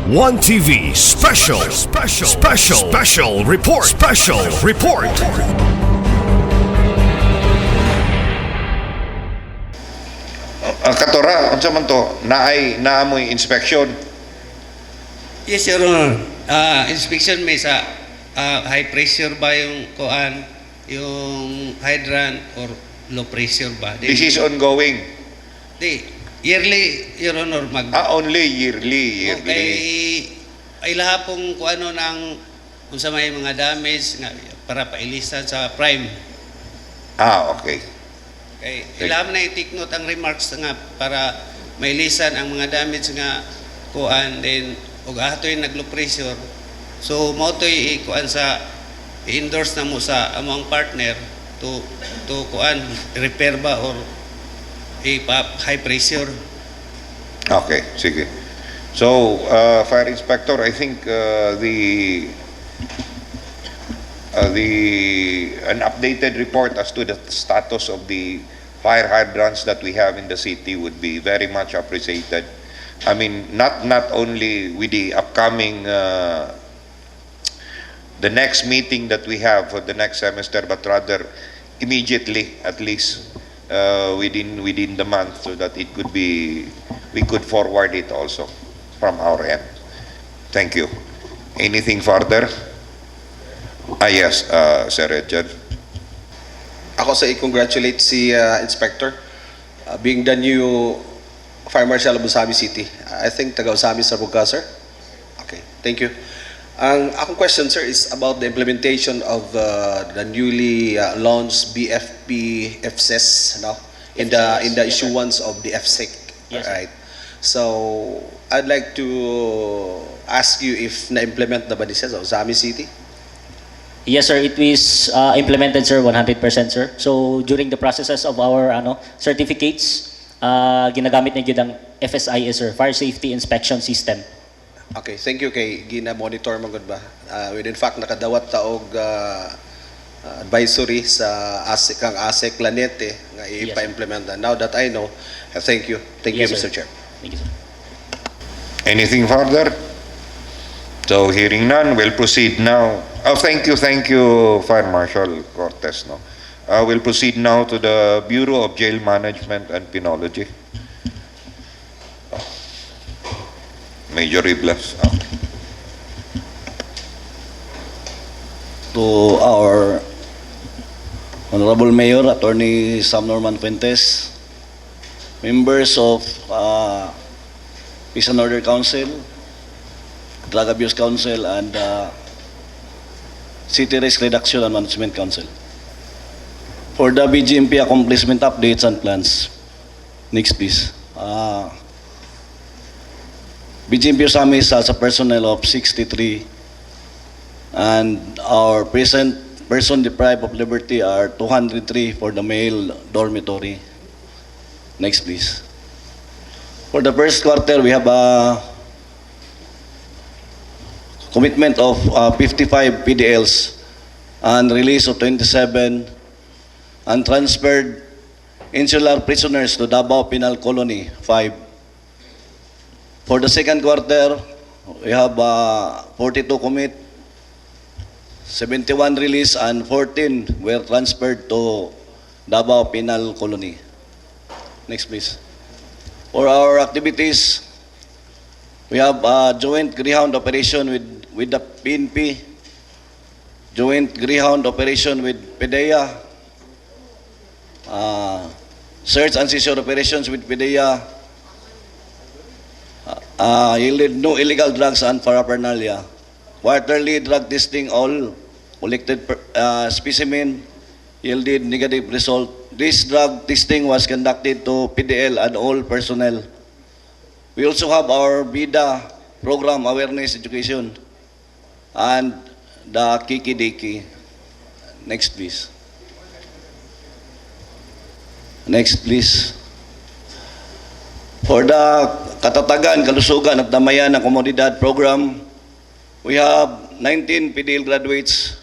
One TV special report. Katora, unsa man to? Naamoy inspection. Yes, Your Honor. Inspection may sa high pressure ba yung kuan, yung hydrant or low pressure ba? This is ongoing. Yearly, Your Honor, Only yearly. Okay, ay lahat pong kung ano ng kung sa may mga damage nga para pailisan sa prime. Okay. Okay, ilam na i-take note ang remarks nga para mailisan ang mga damage nga kuan then ug atoy nag-low pressure. So mao toy kuan sa i-endorse na mo sa among partner to kuan repair ba or high pressure. Okay, sige. So, Fire Inspector, I think an updated report as to the status of the fire hydrants that we have in the city would be very much appreciated. I mean, not only with the upcoming the next meeting that we have for the next semester, but rather immediately, at least within the month, so that we could forward it also from our end. Thank you. Anything further? Yes, Sir Richard. Ako sa i-congratulate si Inspector being the new Fire Marshal of Usami City. I think taga Usami sa Buga, sir. Okay, thank you. Ang akong question, sir, is about the implementation of the newly launched BFP FSES, no? In the issuance of the FSEC. Yes, right? So I'd like to ask you if na-implement na ba ni sa Usami City? Yes, sir. It was implemented, sir, 100%, sir. So during the processes of our certificates, ginagamit na yun ang FSIS, sir, Fire Safety Inspection System. Okay, thank you kay gina-monitor mo gud ba? In fact nakadawat ta og advisory sa ASEC Lanete nga ipa-implement na. Now that I know, thank you. Thank you, Yes, Mr. sir. Chair. Thank you, sir. Anything further? So hearing none, we'll proceed now. Thank you, Fire Marshal Cortez. No, we'll proceed now to the Bureau of Jail Management and Penology. Major Iblas. To our Honorable Mayor, Attorney Sam Norman Fuentes, members of Peace and Order Council, Drug Abuse Council, and City Risk Reduction and Management Council. For the BGMP accomplishment updates and plans, next please. BGMP Usami has a personnel of 63, and our present person deprived of liberty are 203 for the male dormitory. Next please. For the first quarter, we have a commitment of 55 PDLs and release of 27 and transferred insular prisoners to Davao Penal Colony 5. For the second quarter, we have 42 commit, 71 release, and 14 were transferred to Davao Penal Colony. Next please. For our activities, we have a joint Greyhound operation with the PNP, joint Greyhound operation with PDEA, search and seizure operations with PDEA, yielded no illegal drugs and paraphernalia, quarterly drug testing, all collected specimen yielded negative result. This drug testing was conducted to PDL and all personnel. We also have our BIDA program, awareness education, and the Kiki-Diki. Next please. Next please. For the Katatagan, Kalusugan at Damayan ng Komunidad program, we have 19 PDL graduates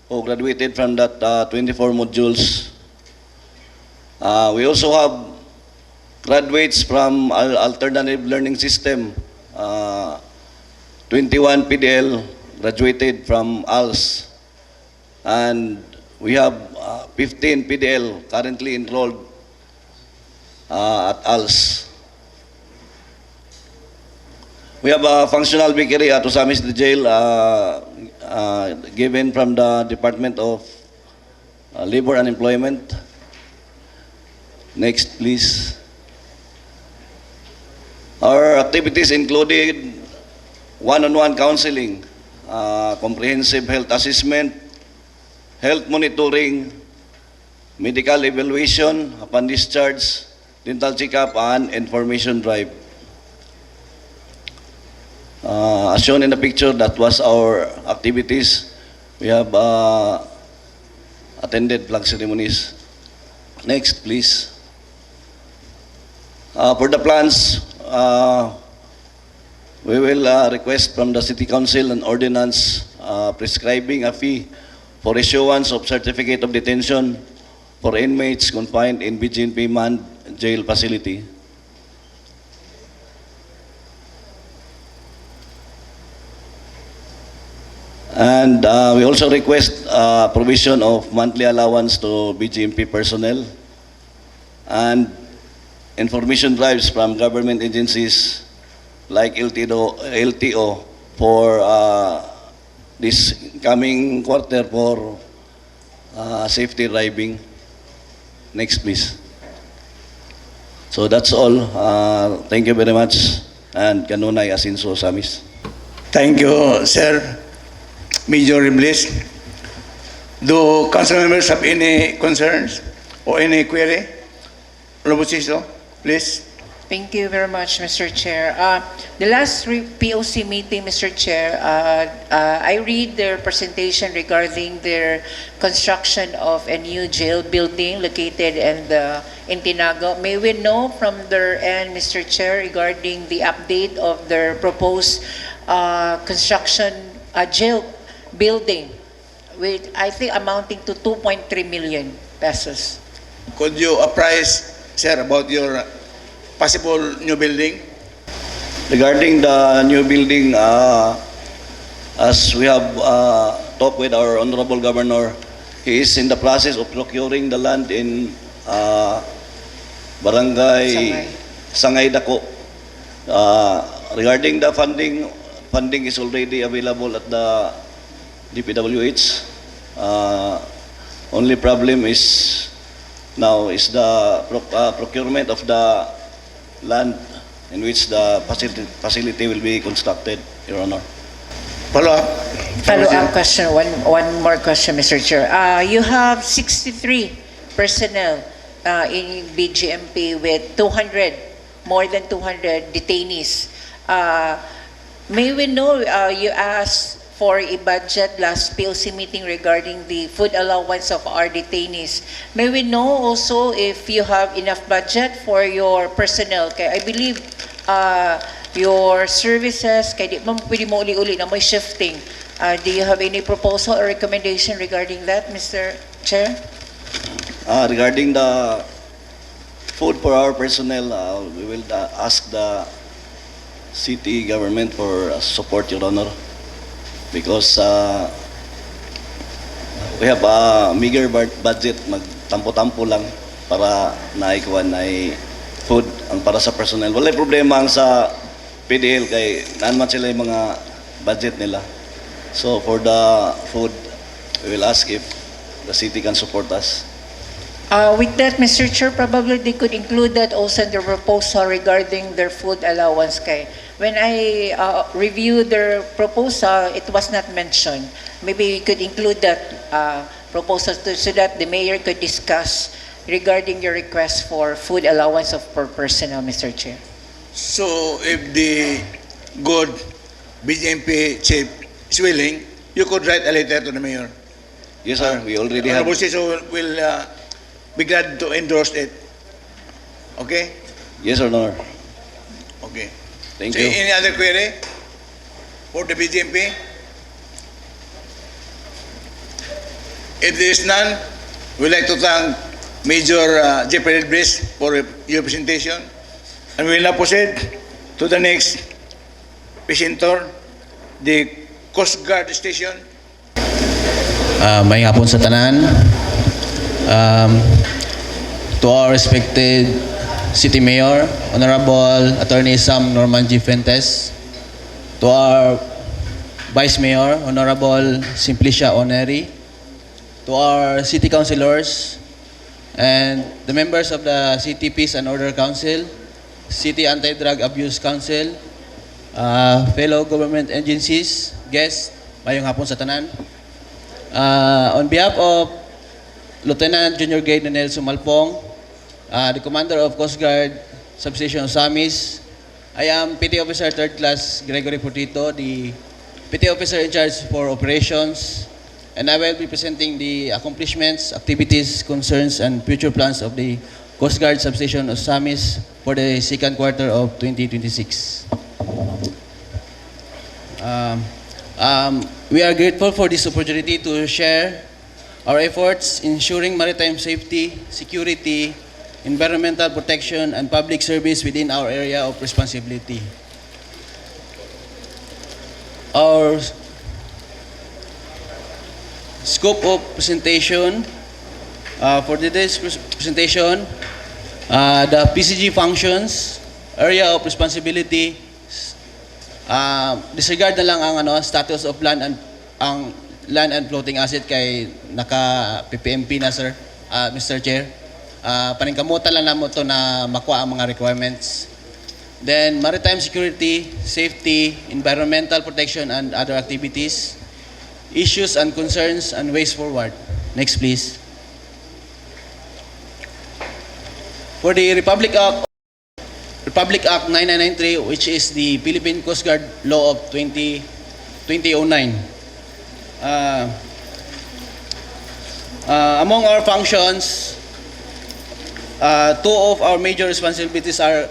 who graduated from that 24 modules. We also have graduates from alternative learning system 21 PDL graduated from ALS, and we have 15 PDL currently enrolled at ALS. We have a functional bakery at Osamis Jail given from the Department of Labor and Employment. Next, please. Our activities included one-on-one counseling, comprehensive health assessment, health monitoring, medical evaluation upon discharge, dental checkup, and information drive. As shown in the picture, that was our activities. We have attended flag ceremonies. Next, please. For the plans, we will request from the City Council an ordinance prescribing a fee for issuance of certificate of detention for inmates confined in BGNP manned jail facility. And we also request provision of monthly allowance to BGMP personnel and information drives from government agencies like LTO for this coming quarter for safety driving. Next, please. So that's all. Thank you very much. And kanunay asinso samis. Thank you, sir. Major Ribles. Do council members have any concerns or any query? Robosisto, please. Thank you very much, Mr. Chair. The last POC meeting, Mr. Chair, I read their presentation regarding their construction of a new jail building located in Tinago. May we know from their end, Mr. Chair, regarding the update of their proposed construction jail building, with I think amounting to 2.3 million pesos. Could you apprise, sir, about your possible new building? Regarding the new building, as we have talked with our Honorable Governor, he is in the process of procuring the land in Barangay Sangay Dako. Regarding the funding is already available at the DPWH. Only problem is now is the procurement of the land in which the facility will be constructed, Your Honor. Follow-up. Follow-up question, one more question, Mr. Chair. You have 63 personnel in BGMP with more than 200 detainees. May we know, you asked for a budget last POC meeting regarding the food allowance of our detainees. May we know also if you have enough budget for your personnel? Kaya I believe your services, kaya di mo pwede mo uli-uli na may shifting. Do you have any proposal or recommendation regarding that, Mr. Chair? Regarding the food for our personnel, we will ask the city government for support, Your Honor, because we have a meager budget, magtampo-tampo lang para naikuan na food ang para sa personnel. Wala problema ang sa PDL kay naman sila yung mga budget nila. So for the food, we will ask if the city can support us. With that, Mr. Chair, probably they could include that also in the proposal regarding their food allowance. Kay when I reviewed their proposal, it was not mentioned. Maybe we could include that proposal so that the mayor could discuss regarding your request for food allowance per personnel, Mr. Chair. So if the good BGMP chief is willing, you could write a letter to the mayor. Yes, sir. We already have. Robosisto will be glad to endorse it. Okay? Yes, Your Honor. Okay. Thank So you. any other query for the BGMP? If there is none, we'd like to thank Major Jeffrey Brice for your presentation. And we will now proceed to the next presenter, the Coast Guard Station. May hapon sa tanan. To our respected City Mayor, Honorable Attorney Sam Norman G. Fuentes, to our Vice Mayor, Honorable Simplicia Oneri, to our City Councilors, and the members of the City Peace and Order Council, City Anti-Drug Abuse Council, fellow government agencies, guests, mayong hapon sa tanan. On behalf of Lieutenant Junior Grade Nenel Sumalpong, the Commander of Coast Guard Substation Osamis, I am Petty Officer 3rd Class Gregory Portito, the Petty Officer in charge for operations, and I will be presenting the accomplishments, activities, concerns, and future plans of the Coast Guard Substation Osamis for the second quarter of 2026. We are grateful for this opportunity to share our efforts in ensuring maritime safety, security, environmental protection, and public service within our area of responsibility. Our scope of presentation, for today's presentation, the PCG functions, area of responsibility, disregard na lang ang status of land and floating asset kay naka PPMP na, sir, Mr. Chair. Paningkamutan lang namo to na makuha ang mga requirements. Then maritime security, safety, environmental protection, and other activities, issues and concerns, and ways forward. Next, please. For the Republic Act 9993, which is the Philippine Coast Guard Law of 2009. Among our functions, two of our major responsibilities are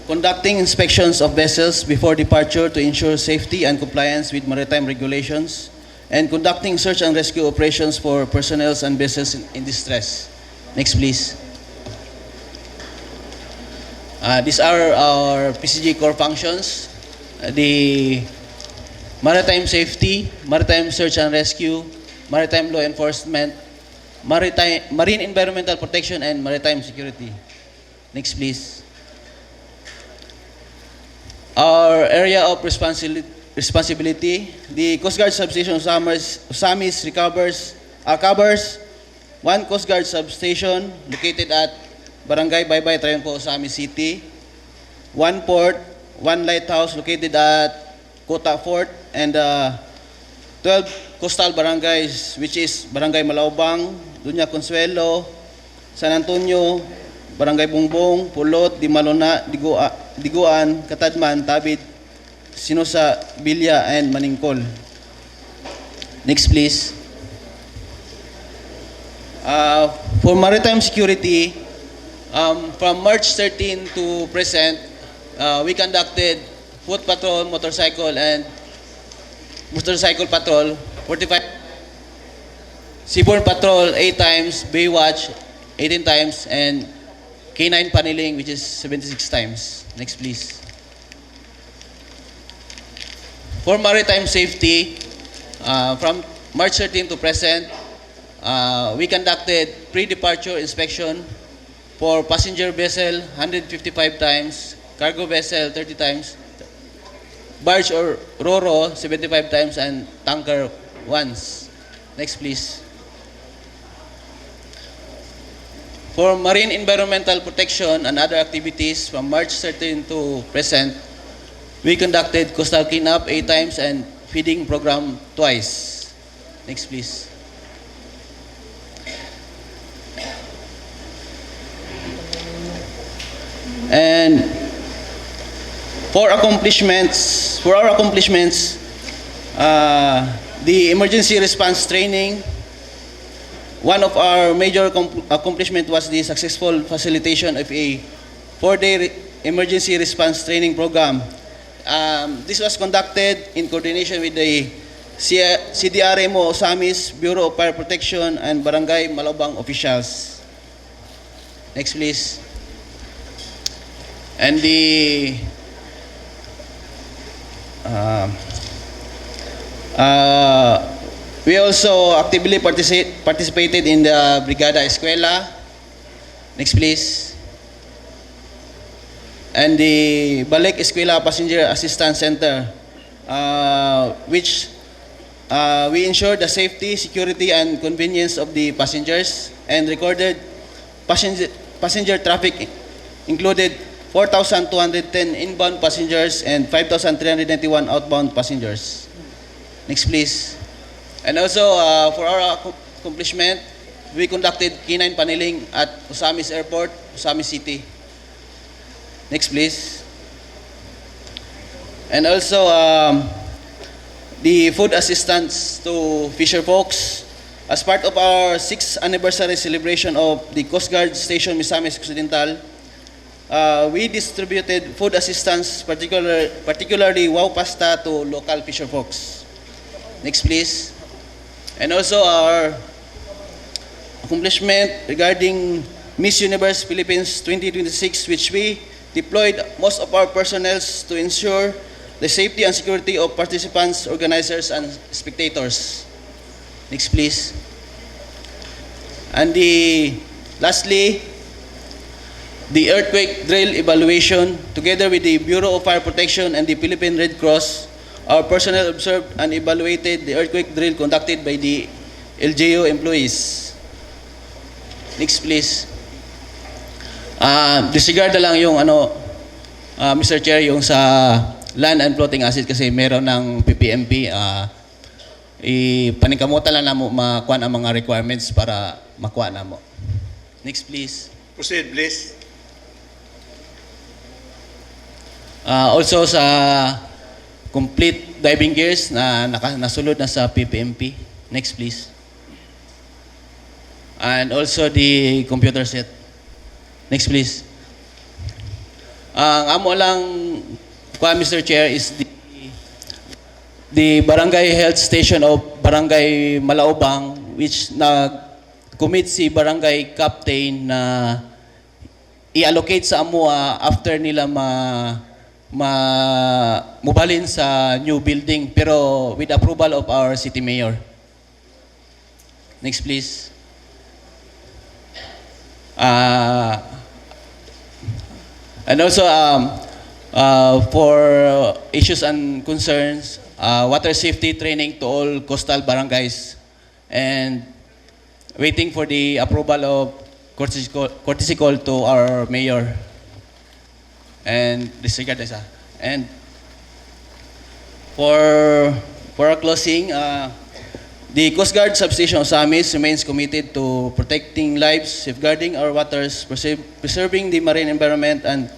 conducting inspections of vessels before departure to ensure safety and compliance with maritime regulations, and conducting search and rescue operations for personnel and vessels in distress. Next, please. These are our PCG core functions. The maritime safety, maritime search and rescue, maritime law enforcement, marine environmental protection, and maritime security. Next, please. Our area of responsibility, the Coast Guard Substation Osamis covers one Coast Guard substation located at Barangay Baybay, Triunfo, Osamis City, one port, one lighthouse located at Kota Fort, and 12 coastal barangays, which is Barangay Malaubang, Dunya Consuelo, San Antonio, Barangay Bungbong, Pulot, Dimalona, Diguan, Katadman, Tabid, Sinosa, Bilya, and Maningkol. Next, please. For maritime security, from March 13 to present, we conducted foot patrol, motorcycle patrol 45, seaborne patrol 8 times, Baywatch 18 times, and K9 paneling, which is 76 times. Next, please. For maritime safety, from March 13 to present, we conducted pre-departure inspection for passenger vessel 155 times, cargo vessel 30 times, barge or Roro 75 times, and tanker once. Next, please. For marine environmental protection and other activities, from March 13 to present, we conducted coastal cleanup 8 times and feeding program twice. Next, please. And for our accomplishments, the emergency response training, one of our major accomplishment was the successful facilitation of a 4-day emergency response training program. This was conducted in coordination with the CDRMO Osamis, Bureau of Fire Protection, and Barangay Malaubang officials. Next, please. And Uh, we also actively participated in the Brigada Escuela. Next, please. And the Balik Escuela Passenger Assistance Center, which we ensured the safety, security, and convenience of the passengers and recorded passenger traffic included 4,210 inbound passengers and 5,391 outbound passengers. Next, please. And also, for our accomplishment, we conducted canine paneling at Osamis Airport, Osamis City. Next, please. And also, the food assistance to fisher folks. As part of our 6th anniversary celebration of the Coast Guard Station Misamis Occidental, we distributed food assistance, particularly wow pasta to local fisher folks. Next, please. And also our accomplishment regarding Miss Universe Philippines 2026, which we deployed most of our personnel to ensure the safety and security of participants, organizers, and spectators. Next, please. And lastly, the earthquake drill evaluation, together with the Bureau of Fire Protection and the Philippine Red Cross, our personnel observed and evaluated the earthquake drill conducted by the LGU employees. Next, please. Disregard na lang yung Mr. Chair, yung sa land and floating asset kasi meron ng PPMP. Paningkamutan lang na mo makuha ang mga requirements para makuha na mo. Next, please. Proceed, please. Also sa complete diving gears na nasulod na sa PPMP. Next, please. And also the computer set. Next, please. Ang amo lang Mr. Chair is the Barangay Health Station of Barangay Malaobang, which nag-commit si Barangay Captain na i-allocate sa AMUA after nila mubalin sa new building, pero with approval of our city mayor. Next, please. And also, for issues and concerns, water safety training to all coastal barangays, and waiting for the approval of courtesy call to our mayor. And disregard isa. And for our closing, the Coast Guard Substation Osamis remains committed to protecting lives, safeguarding our waters, preserving the marine environment, and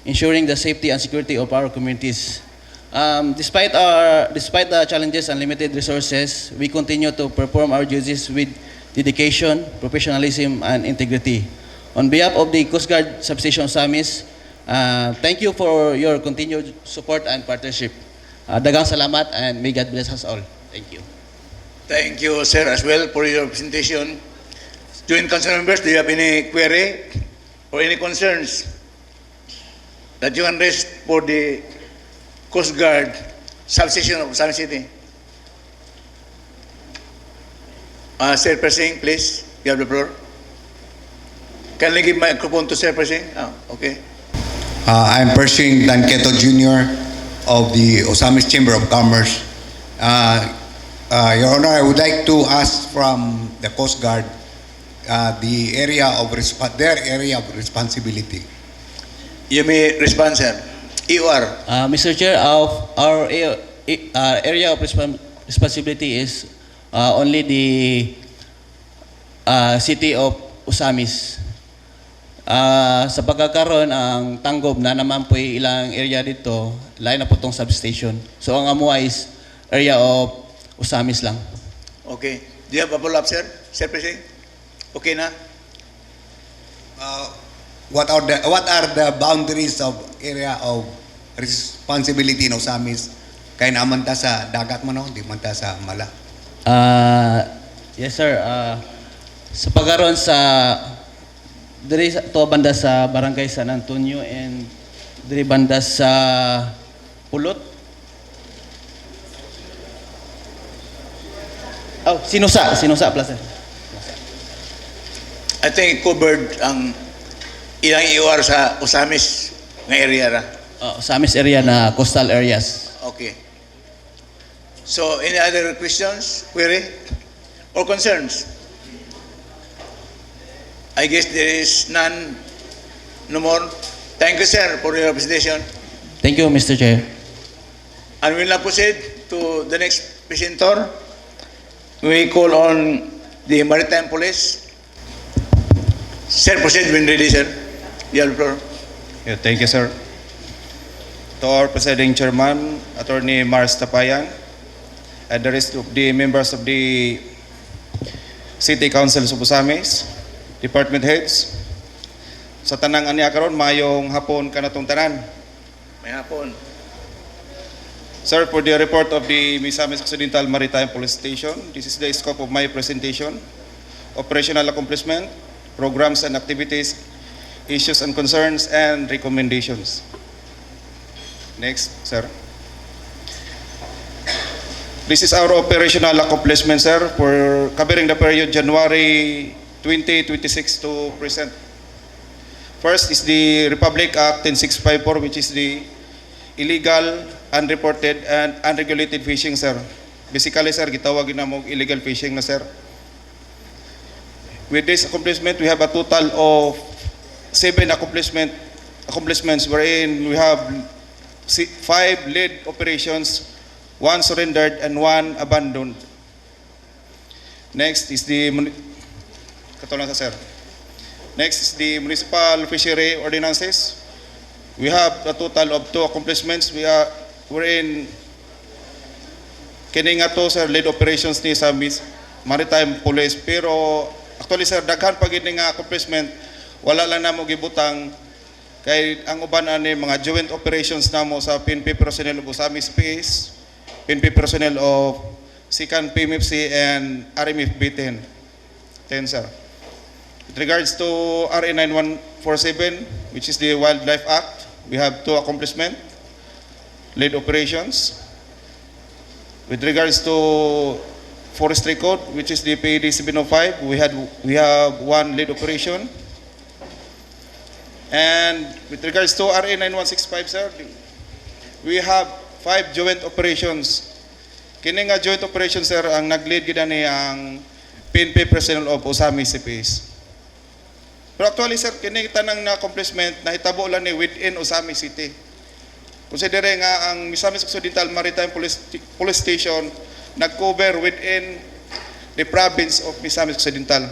ensuring the safety and security of our communities. Despite the challenges and limited resources, we continue to perform our duties with dedication, professionalism, and integrity. On behalf of the Coast Guard Substation Osamis, thank you for your continued support and partnership. Daghang salamat, and may God bless us all. Thank you. Thank you, sir, as well for your presentation. Joint council members, do you have any query or any concerns that you can raise for the Coast Guard substation of San City? Sir Persing, please, you have the floor. Can I give microphone to Sir Persing? Okay. I'm Pershing Danqueto Jr. of the Osamis Chamber of Commerce. Your Honor, I would like to ask from the Coast Guard the area of their area of responsibility. You may respond, sir. EOR. Mr. Chair, our area of responsibility is only the city of Osamis. Sa pagkakaroon, ang Tanggob na naman po ilang area dito, lain na po itong substation. So ang AMUA is area of Osamis lang. Okay. Do you have a follow-up, sir? Sir Persing? Okay na? What are the boundaries of area of responsibility in Osamis? Kaya naman ta sa dagat mo, no? Di man ta sa Mala. Yes, sir. Sa pagkaroon sa diri to banda sa Barangay San Antonio and diri banda sa Pulot Oh, Sinusa Plaza. I think covered ang ilang iwar sa Osamis nga area ra. Sa amis area na coastal areas. Okay. So, any other questions, query, or concerns? I guess there is none, no more. Thank you, sir, for your presentation. Thank you, Mr. Chair. And we'll now proceed to the next presenter. We call on the Maritime Police. Sir, proceed when ready, sir. You have the floor. Yeah, thank you, sir. To our presiding chairman, Attorney Mars Tapayan, and the rest of the members of the City Council of Osamis, department heads, sa tanang aniya karon mayong hapon kanatong tanan. May hapon. Sir, for the report of the Misamis Occidental Maritime Police Station, this is the scope of my presentation. Operational accomplishment, programs and activities, issues and concerns, and recommendations. Next, sir. This is our operational accomplishment, sir, for covering the period January 2026 to present. First is the Republic Act 10654, which is the illegal, unreported, and unregulated fishing, sir. Basically, sir, gitawag na mo illegal fishing na, sir. With this accomplishment, we have a total of 7 accomplishments wherein we have 5 lead operations, 1 surrendered, and 1 abandoned. Next is the sir. Next is the municipal fishery ordinances. We have a total of 2 accomplishments. We're in kini nga to, sir, lead operations ni sa Maritime Police. Pero actually, sir, daghan pa gid nga accomplishment, wala lang namo gibutang kay ang uban ani mga joint operations namo sa PNP personnel of Osamis Space, PNP personnel of SECAN PMFC, and RMF B10. 10, sir. With regards to RA 9147, which is the Wildlife Act, we have 2 accomplishments, lead operations. With regards to Forestry Code, which is the PAD 705, we have 1 lead operation. And with regards to RA 9165, sir, we have 5 joint operations. Kini nga joint operations, sir, ang nag-lead gid ni ang PNP personnel of Osamis CPS. Pero actually, sir, kini tanang na accomplishment na hitabo lang ni within Osamis City. Considering nga ang Misamis Occidental Maritime Police Station nag-cover within the province of Misamis Occidental.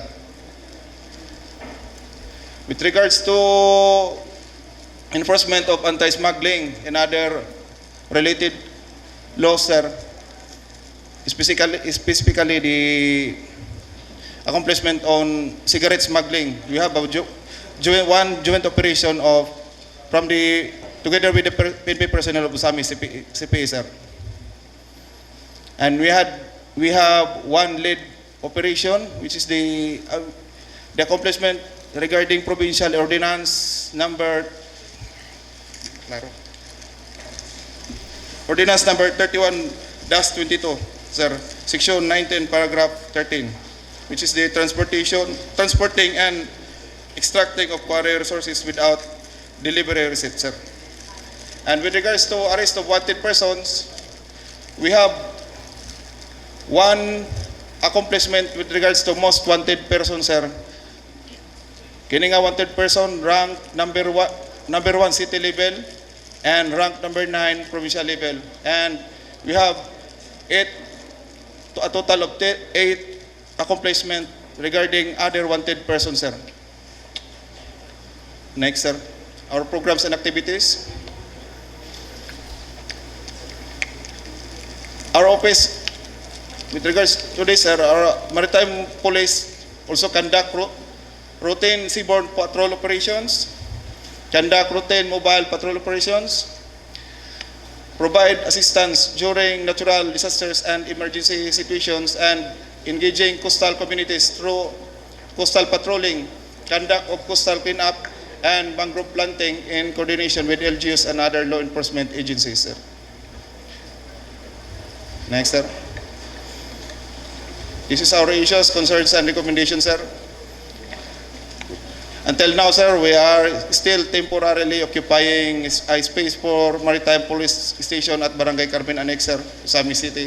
With regards to enforcement of anti-smuggling and other related laws, sir, specifically the accomplishment on cigarette smuggling, we have a one joint operation together with the PNP personnel of Osamis CPA, sir. And we have 1 lead operation, which is the accomplishment regarding provincial ordinance number 31-22, sir, section 19, paragraph 13, which is the transporting and extracting of quarry resources without delivery receipt, sir. And with regards to arrest of wanted persons, we have 1 accomplishment with regards to most wanted person, sir. Kini nga wanted person rank number 1 city level and rank number 9 provincial level. And we have a total of 8 accomplishment regarding other wanted persons, sir. Next, sir. Our programs and activities. Our office, with regards to this, sir, our Maritime Police also conduct routine seaborne patrol operations, conduct routine mobile patrol operations, provide assistance during natural disasters and emergency situations, and engaging coastal communities through coastal patrolling, conduct of coastal cleanup, and mangrove planting in coordination with LGUs and other law enforcement agencies, sir. Next, sir. This is our issues, concerns, and recommendations, sir. Until now, sir, we are still temporarily occupying a space for Maritime Police Station at Barangay Carmen Annex, sir, Osamis City.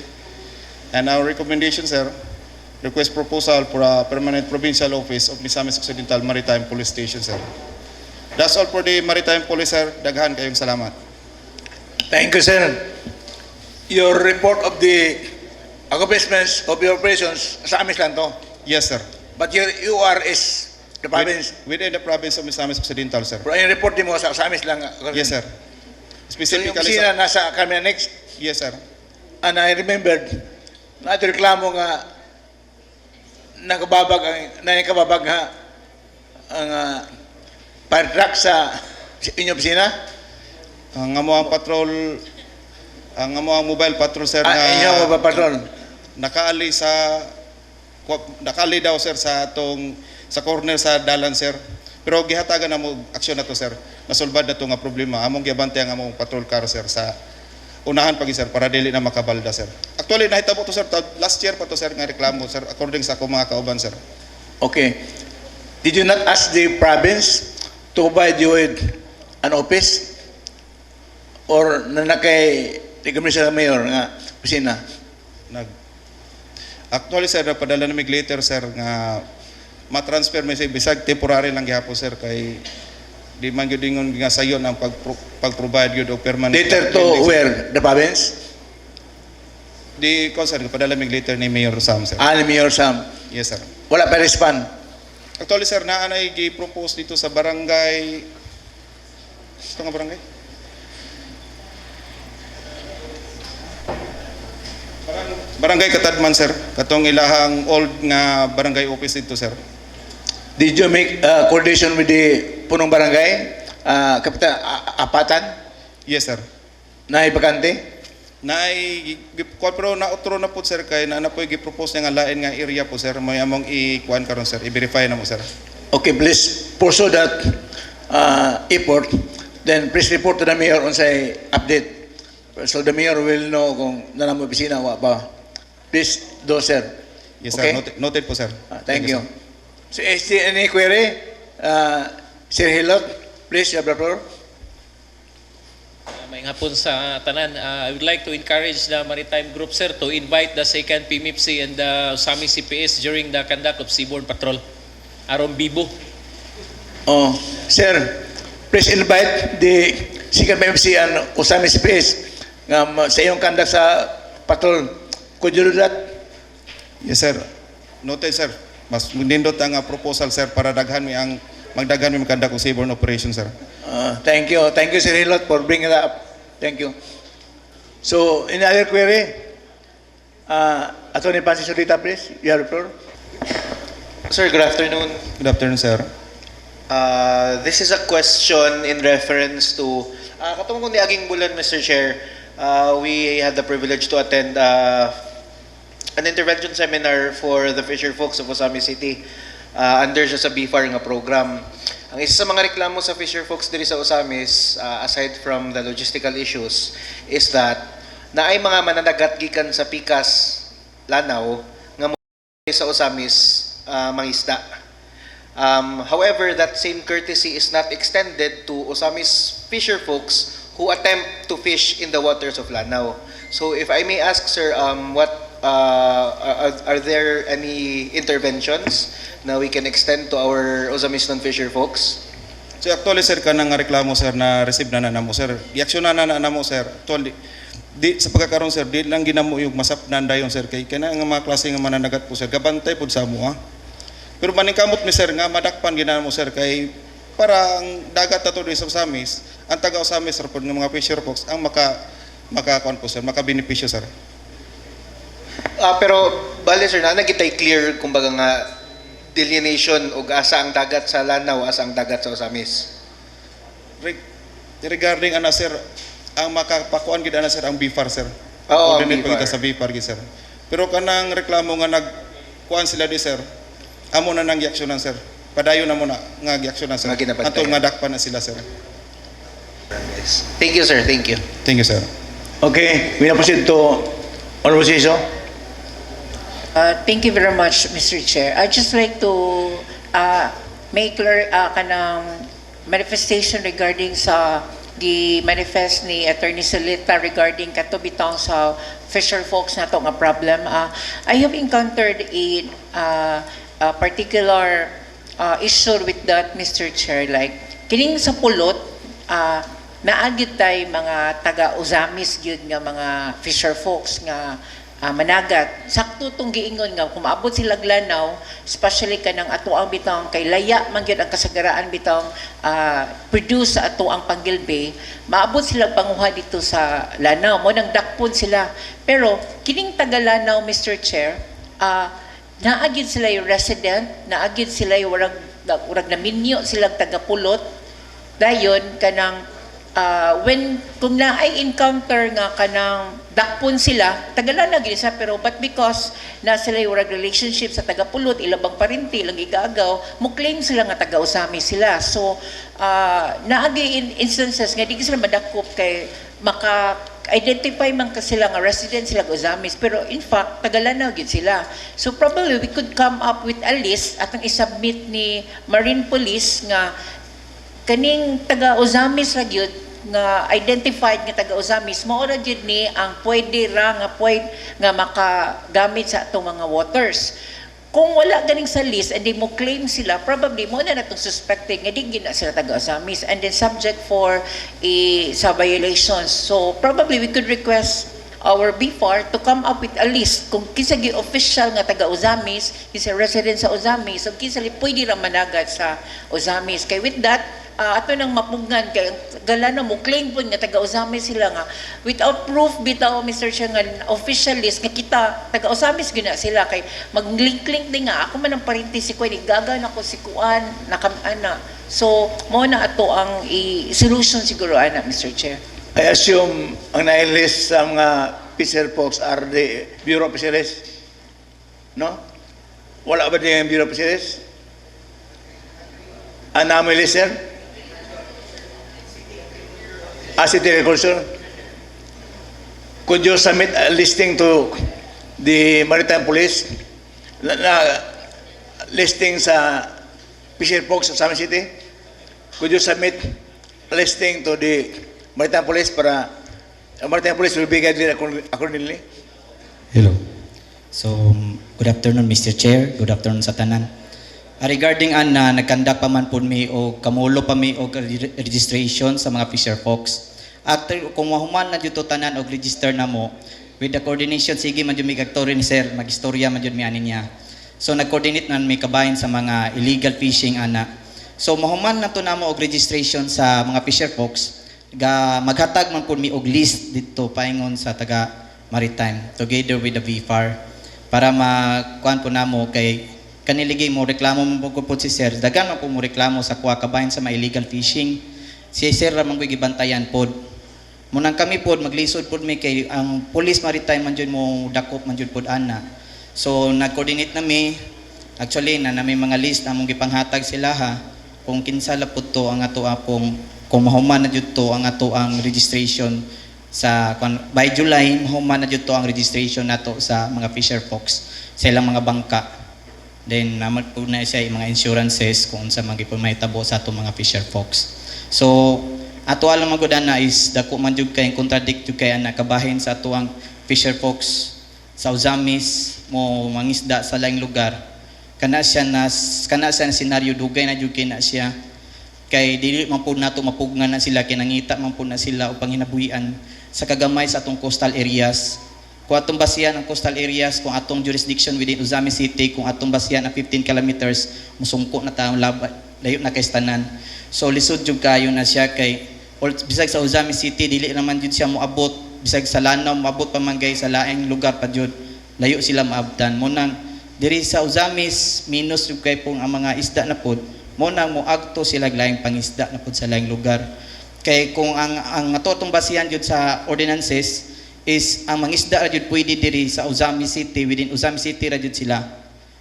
And our recommendation, sir, request proposal for a permanent provincial office of Misamis Occidental Maritime Police Station, sir. That's all for the Maritime Police, sir. Daghan kayong salamat. Thank you, sir. Your report of the accomplishments of your operations, sa amin lang to. Yes, sir. But you are is the province. Within the province of Misamis Occidental, sir. Pero yung report din mo sa amin lang. Yes, sir. So yung Specifically, opisina sir. nasa Carmen Annex, Yes, sir. and I remembered na ito reklamo nga nakababag nga ang fire truck sa inyong opisina. Ang amo ang patrol, ang amo ang mobile patrol, sir, Inyong patron. nakaali daw, sir, sa corner sa dalan, sir. Pero gihatagan na mo aksyon na to, sir. Nasolbad na to nga problema. Among gibante ang among patrol car, sir, sa unahan pagi, sir, para dili na makabalda, sir. Actually nahitabo to, sir, last year pa to, sir, nga reklamo, sir, according sa akong mga kauban, sir. Okay. Did you not ask the province to provide you with an office? Or nanakay recommendation sa mayor nga opisina? Actually, sir, napadala namig later, sir, nga ma-transfer may say bisag temporary lang gihapon, sir, kay di man gyud ingon nga sayon ang pag-provide gyud og permanent. Later to where? The province? Di ko, sir, napadala mig later ni Mayor Sam, sir. Ni Mayor Sam. Yes, sir. Wala pa respond. Actually, sir, naanay gi-propose dito sa barangay. Ito nga barangay? Barangay Katadman, sir. Katong ilahang old nga barangay office dito, sir. Did you make coordination with the punong barangay? Kapitan Apatan? Yes, sir. Na ibakante? Pero nautro na po, sir, kay na po i-propose niya nga lain nga area po, sir. May among i-kuan karon, sir. I-verify na mo, sir. Okay, please pursue that effort. Then please report to the mayor on say update. So the mayor will know kung nanamo opisina wa ba. Please do, sir. Yes, Okay? sir. Noted po, sir. Thank you. sir. So, any query? Sir Hilot, please, you have the floor. May hapon sa tanan. I would like to encourage the maritime group, sir, to invite the 2nd PMIPC and the Osamis CPS during the conduct of seaborne patrol. Aron Bibo. Oh, sir, please invite the Second PMC and Osamis CPS sa iyong conduct sa patrol. Could you do that? Yes, sir. Noted, sir. Mas nindot ang proposal, sir, para daghan mi ang magdaghan mi magkandak og seaborne operation, sir. Thank you. Thank you, Sir Hilot, for bringing that up. Thank you. So, any other query? Attorney Francis Solita, please. You have the floor. Sir, good afternoon. Good afternoon, sir. This is a question in reference to katong ni Aging Bulan, Mr. Chair. We had the privilege to attend an intervention seminar for the fisher folks of Osamis City under sa BFAR nga program. Ang isa sa mga reklamo sa fisher folks diri sa Osamis, aside from the logistical issues, is that naay mga mananagat gikan sa Pikas, Lanao nga sa Osamis mangisda. However, that same courtesy is not extended to Osamis fisher folks who attempt to fish in the waters of Lanao. So if I may ask, sir, are there any interventions na we can extend to our Osamis non-fisher folks? So actually, sir, kanang reklamo, sir, na receive na namo, sir. Iaksyonan na namo, sir. Actually, di sa pagkakaroon, sir, di lang ginamo yung masapnan dayon, sir, kay kana nga mga klase nga mananagat po, sir, gabantay pud sa amo, ha. Pero maningkamot mi, sir, nga madakpan ginamo, sir, kay para ang dagat na to sa Osamis, ang taga Osamis, sir, po ng mga fisher folks ang makakuan po, sir, makabenepisyo, sir. Pero bale, sir, na nagitay clear kumbaga nga delineation og asa ang dagat sa Lanao, asa ang dagat sa Osamis. Regarding ana, sir, ang makapakuan gid ana, sir, ang BFAR, sir. Oo, ang Coordinate pa BFAR. kita sa BFAR gid, sir. Pero kanang reklamo nga nagkuan sila di, sir, amo na nang giaksyonan, sir. Padayon na mo na nga giaksyonan, sir. Nga ginabantayan. Atol nga dakpan na sila, sir. Thank you, sir. Thank you. Thank you, sir. Okay, we now proceed to Honorable Ciso. Thank you very much, Mr. Chair. I'd just like to make clear kanang manifestation regarding sa manifest ni Attorney Solita regarding katubitang sa fisher folks na nga problem. I have encountered a particular issue with that, Mr. Chair. Like, kining sa pulot, naagid tay mga taga-Uzamis gyud nga mga fisher folks nga managat. Sakto tong giingon nga kung maabot sila glanaw, especially kanang ato ang bitang kay laya man gyud ang kasagaraan bitang produce sa ato ang panggilbe, maabot sila panguha dito sa lanaw mo nang dakpon sila. Pero kining taga Lanao, Mr. Chair, naagid sila yung resident, naagid sila yung urag naminyo silang taga-pulot. Dayon kanang kung naay encounter nga kanang dakpon sila, tagalana gid sa pero but because na sila yung relationship sa taga-pulot, ilabang parinti, ilang igagaw, mo claim sila nga taga-Usami sila. So, naagi instances nga di sila madakop kay maka-identify man ka sila nga resident sila Uzamis, pero in fact, tagalana gid sila. So, probably we could come up with a list at ang isubmit ni Marine Police nga kaning taga-Uzamis ra gyud nga identified nga taga-Uzamis mao ra gyud ni ang pwede nga makagamit sa atong mga waters. Kung wala ganing sa list and di mo claim sila, probably mo na natong suspecting nga di gina sila taga-Uzamis and then subject for sa violations. So probably we could request our BFAR to come up with a list kung kinsa gi official nga taga-Uzamis, kinsa resident sa Uzamis, o kinsa pwede ra managat sa Uzamis. Kay with that, ato nang mapugnan kay galana mo claim po nga taga-Uzamis sila nga without proof bitaw, Mr. Chair, nga official list nga kita taga-Uzamis gina sila kay mag-link-link din nga ako man ang parinti si Kuan igagan ako si Kuan nakamana. So mo na ato ang solution siguro ana, Mr. Chair. I assume ang nailist sa mga fisher folks are the Bureau of Fisheries? No? Wala ba din ang Bureau of Fisheries? Namin list, sir? City Agriculture? Could you submit a listing to the Maritime Police na listing sa fisher folks of Summit City? Could you submit a listing to the Maritime Police para Maritime Police will be guided accordingly? Hello. So, good afternoon, Mr. Chair. Good afternoon sa tanan. Regarding nagkandak pa man po mi o kamulo pa mi o registration sa mga fisher folks. After kung mahuman na dito tanan og register na mo, with the coordination, sige man dyan may kaktori ni sir, mag-istorya man dyan may anin niya. So nag-coordinate na may kabahin sa mga illegal fishing ana. So mahuman na to na mo og registration sa mga fisher folks, maghatag man po mi og list dito paingon sa taga Maritime together with the VFAR para makuan po na mo kay kaniligay mo reklamo mo po si sir, dagan man po mo reklamo sa kuha kabahin sa mga illegal fishing. Si sir ramang ko'y gibantayan pod. Munang kami pod maglisod pod mi kay ang Police Maritime man jud mo dakop man jud pod ana. So nag-coordinate nami actually na may mga list among gipanghatag sila ha kung kinsa la pod to ang ato apong kung mahuman na jud to ang ato ang registration sa by July mahuman na jud to ang registration nato sa mga fisher folks sa ilang mga bangka. Then naman po na siya mga insurances kung sa mga mahitabo sa ato mga fisher folks. So ato alam magudana is dako man jud kay contradict jud kay ana kabahin sa ato ang fisher folks sa Uzamis mo mangisda sa laing lugar. Kana siya na senaryo dugay na jud kay na siya kay dili man pud nato mapugnan na sila kay nangita man pud na sila og panghinabuhian sa kagamay sa atong coastal areas. Kung atong basihan ang coastal areas, kung atong jurisdiction within Uzamis City, kung atong basihan ang 15 kilometers, musungko na taong layo na kay tanan. So lisod jud kayo na siya kay bisag sa Uzamis City dili naman jud siya moabot, bisag sa Lanao moabot pa man gay sa laing lugar pa jud layo sila maabtan. Mo nang diri sa Uzamis minus jud kay pong ang mga isda na pod, mo nang moagto sila laing pangisda na pod sa laing lugar. Kay kung ang atong basihan jud sa ordinances is ang mangisda ra jud pwede diri sa Uzamis City, within Uzamis City ra jud sila.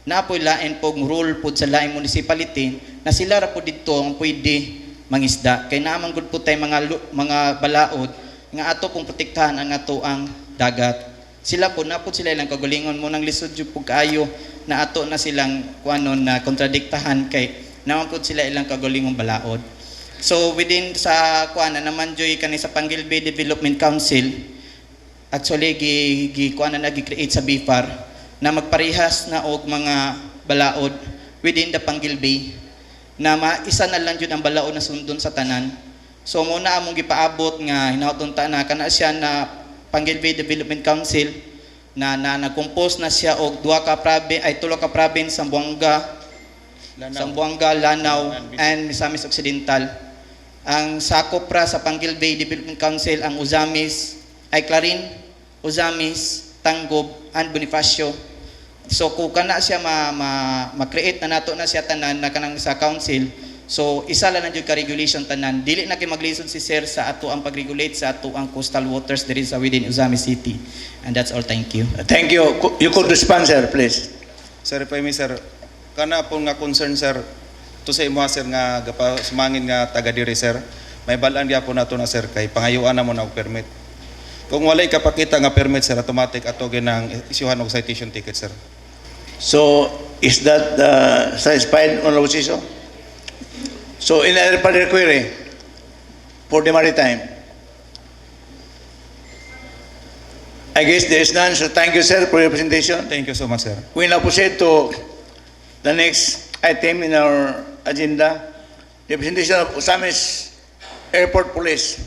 Naapoy lain pog rule pod sa laing municipality na sila ra pod didto ang pwede mangisda. Kay naamang gud po tay mga balaod nga ato pong protektahan ang ato ang dagat. sila po napod sila ilang kagalingon mo nang lisod jud pug kaayo na ato na silang kuanon na kontradiktahan kay naman po sila ilang kagalingon balaod. So within sa kuana naman joy kani sa Panguil Bay Development Council, actually kuana na gi-create sa BIFAR na magparehas na og mga balaod within the Panguil Bay na maisa na lang jud ang balaod na sundon sa tanan. So muna among gipaabot nga hinaut na kana siya na Panguil Bay Development Council na nag-compose na siya og 3 ka province sa Zamboanga, Lanao, and Misamis Occidental. Ang sakop ra sa Panguil Bay Development Council ang Uzamis, Clarin, Uzamis, Tanggob, and Bonifacio. So kung kana siya ma-create na nato na siya tanan na kanang sa council, so isa lang jud ka regulation tanan. Dili na kay maglisod si sir sa ato ang pag-regulate sa ato ang coastal waters there is within Uzamis City. And that's all. Thank you. Thank you. You could respond, sir, please. Sir, if I may, sir, kana po nga concern, sir, to sa imo, sir, nga sumangin nga taga diri, sir, may balaan gyapon nato na, sir, kay pangayuan na mo na og permit. Kung walay kapakita nga permit, sir, automatic ato ginang isyuhan og citation ticket, sir. So, is that satisfied, Honorable Chiso? So, in a further query for the maritime, I guess there is none. So, thank you, sir, for your presentation. Thank you so much, sir. We now proceed to the next item in our agenda, the presentation of Usamis Airport Police.